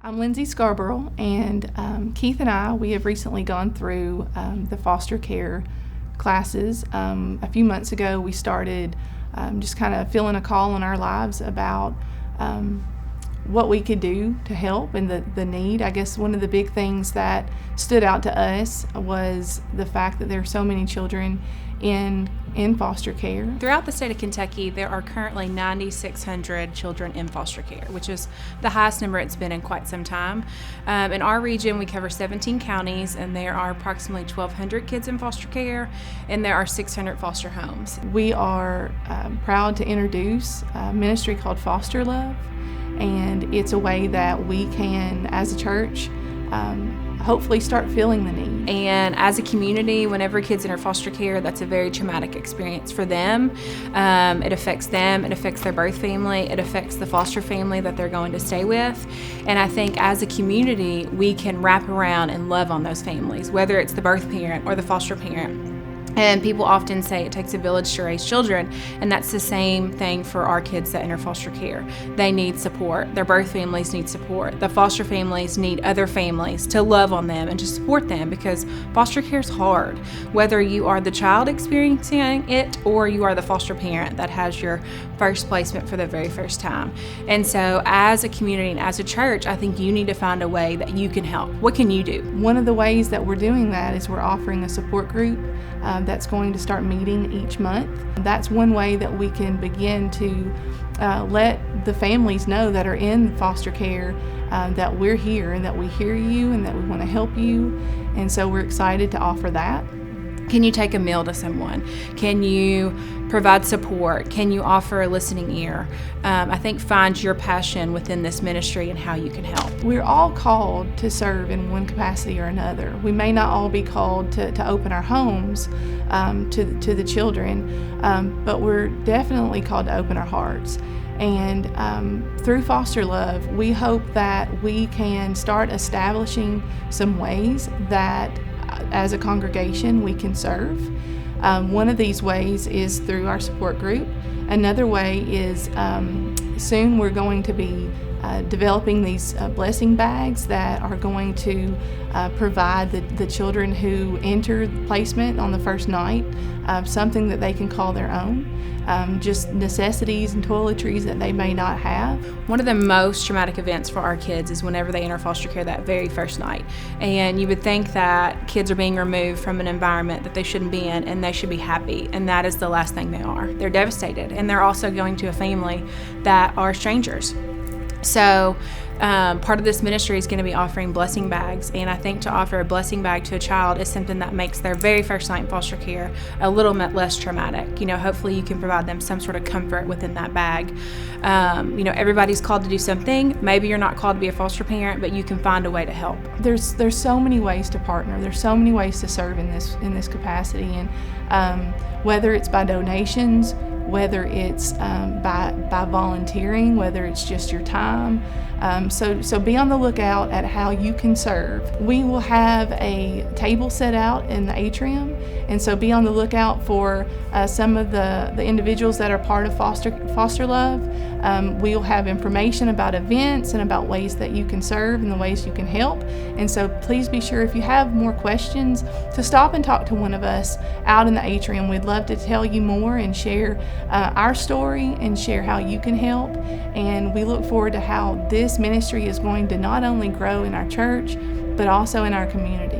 I'm Lindsay Scarborough, and Keith and I, we have recently gone through the foster care classes. A few months ago, we started just kind of feeling a call in our lives about what we could do to help and the need. I guess one of the big things that stood out to us was the fact that there are so many children in foster care. Throughout the state of Kentucky, there are currently 9,600 children in foster care, which is the highest number it's been in quite some time. In our region, we cover 17 counties, and there are approximately 1,200 kids in foster care, and there are 600 foster homes. We are proud to introduce a ministry called FosterLove, and it's a way that we can, as a church, hopefully start feeling the need. And as a community, whenever kids enter foster care, that's a very traumatic experience for them. It affects them, it affects their birth family, it affects the foster family that they're going to stay with. And I think as a community, we can wrap around and love on those families, whether it's the birth parent or the foster parent. And people often say it takes a village to raise children, and that's the same thing for our kids that enter foster care. They need support. Their birth families need support. The foster families need other families to love on them and to support them, because foster care is hard. Whether you are the child experiencing it or you are the foster parent that has your first placement for the very first time. And so as a community and as a church, I think you need to find a way that you can help. What can you do? One of the ways that we're doing that is we're offering a support group that's going to start meeting each month. That's one way that we can begin to let the families know that are in foster care that we're here and that we hear you and that we want to help you. And so we're excited to offer that. Can you take a meal to someone? Can you provide support? Can you offer a listening ear? I think find your passion within this ministry and how you can help. We're all called to serve in one capacity or another. We may not all be called to open our homes to the children, but we're definitely called to open our hearts. And through FosterLove, we hope that we can start establishing some ways that as a congregation we can serve. One of these ways is through our support group. Another way is soon we're going to be developing these blessing bags that are going to provide the children who enter placement on the first night something that they can call their own. Just necessities and toiletries that they may not have. One of the most traumatic events for our kids is whenever they enter foster care that very first night. And you would think that kids are being removed from an environment that they shouldn't be in, and they should be happy, and that is the last thing they are. They're devastated, and they're also going to a family that are strangers. So part of this ministry is going to be offering blessing bags, and I think to offer a blessing bag to a child is something that makes their very first night in foster care a little bit less traumatic. Hopefully you can provide them some sort of comfort within that bag. Everybody's called to do something. Maybe you're not called to be a foster parent, but you can find a way to help. There's so many ways to partner. There's so many ways to serve in this capacity, and whether it's by donations, whether it's by volunteering, whether it's just your time. So be on the lookout at how you can serve. We will have a table set out in the atrium, and so be on the lookout for some of the individuals that are part of FosterLove. We will have information about events and about ways that you can serve and the ways you can help. And so please be sure, if you have more questions, to stop and talk to one of us out in the atrium. We'd love to tell you more and share our story and share how you can help. And we look forward to how this ministry is going to not only grow in our church, but also in our community.